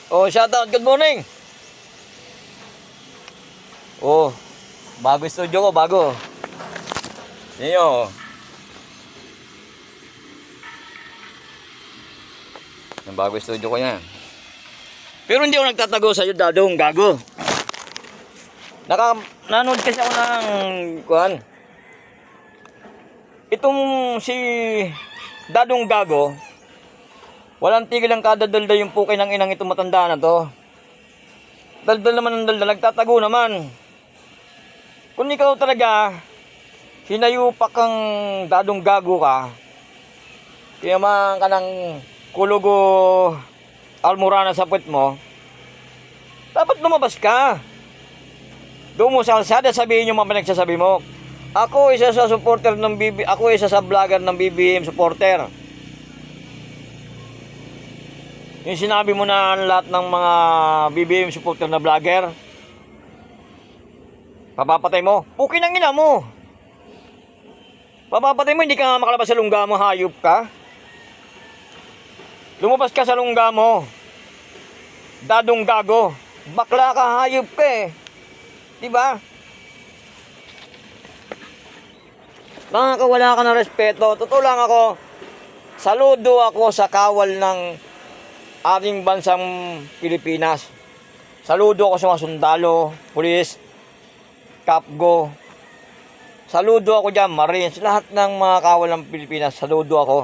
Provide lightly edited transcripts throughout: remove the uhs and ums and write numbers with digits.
Oh, shout out. Good morning. Oh, bago studio ko, bago. Niyo. Ang bago studio ko yan. Pero hindi ako nagtatago sa iyo, dadong gago. Nanood kasi ako ng kuan. Itong si Dadong Gago, walang tigil ang kadadalda yung pukay ng inang itong matanda na to. Daldal naman ng daldal, nagtatago naman. Kung ikaw talaga, hinayupak kang Dadong Gago ka, tiyaman ka ng kulugo almurana sa puwet mo, dapat lumabas ka. Doon mo sa kalsada, sabihin yung mga pinagsasabi mo. Ako isa sa supporter ng ako isa sa vlogger ng BBM supporter. Yung sinabi mo na lahat ng mga BBM supporter na vlogger, papapatay mo. Pukin ang ina mo. Papapatay mo, hindi ka nga makalabas sa lungga mo, hayop ka. Lumabas ka sa lungga mo. Dadong Gago. Bakla ka, hayop ka eh. Diba? Nakakawala ka ng respeto. Totoo lang ako. Saludo ako sa kawal ng ating bansang Pilipinas. Saludo ako sa mga sundalo, pulis, kapgo. Saludo ako dyan, Marines. Lahat ng mga kawal ng Pilipinas, saludo ako.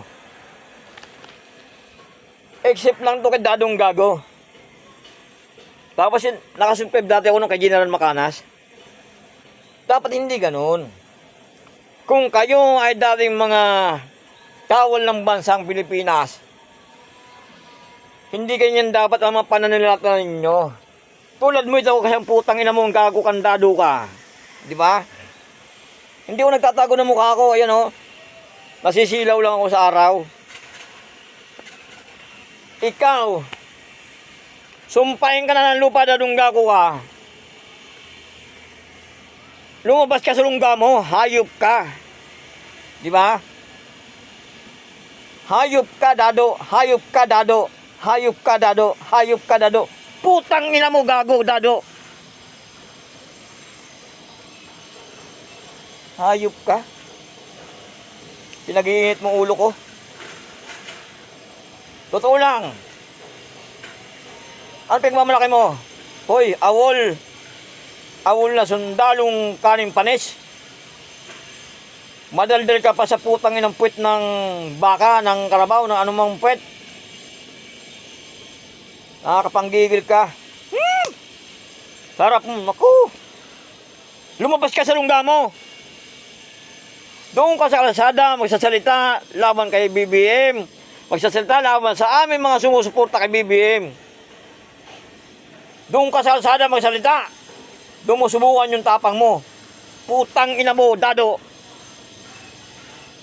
Except lang to kay Dadong Gago. Tapos nakasubscribe dati ako nung kay General Macanas. Dapat hindi ganun. Kung kayo ay dating mga kawal ng bansang Pilipinas, hindi ganyan dapat ang mga pananalata ninyo. Tulad mo ito kasi ang putang ina mo, gago kandado ka. Di ba? Hindi ko nagtatago ng mukha ko. Ayan o. Nasisilaw lang ako sa araw. Ikaw, sumpahin ka na ng lupa, Dadong Gago ka. Lumabas ka sa lungga mo, hayop ka. Di ba? Hayop ka, Dado. Hayop ka, Dado. Hayop ka, Dado. Hayop ka, Dado. Putang ina mo, Gago, Dado. Hayop ka. Pinag-iinit mo ulo ko. Totoo lang. Ano pagmamalaki mo? Hoy, awol. Awol na sundalong kaning panis. Madaldal ka pa sa putang inang puwet ng baka, ng karabaw, ng anumang puwet. Nakakapanggigil ka. Sarap mo, naku. Lumabas ka sa lungga mo. Doon ka sa kalsada, magsasalita laban kay BBM. Magsasalita laban sa aming mga sumusuporta kay BBM. Doon ka sa kalsada, magsalita. Doon mo subukan yung tapang mo. Putang ina mo, Dado.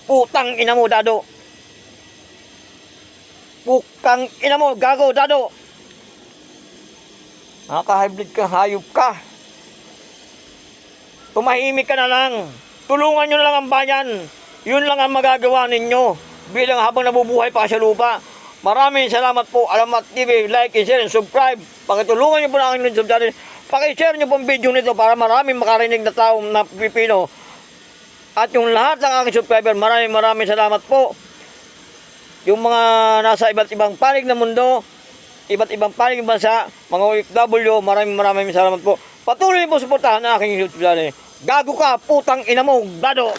Putang ina mo, Dado. Putang ina mo, Gago, Dado. Nakaka-hybrid ka, hayop ka. Tumahimik ka na lang. Tulungan nyo na lang ang bayan. Yun lang ang magagawa ninyo. Bilang habang nabubuhay pa sa lupa. Maraming salamat po. Alamat TV, like, share, and subscribe. Pakitulungan nyo po na aking subscribe. Paki-share nyo po ang video nito para maraming makarinig na tao na Pilipino. At yung lahat ng aking subscriber, maraming salamat po. Yung mga nasa iba't ibang panig ng mundo, iba't ibang panig ng bansa, mga OFW, maraming salamat po. Patuloy po suportahan ang aking YouTube channel. Gago ka, putang ina mo, Dado.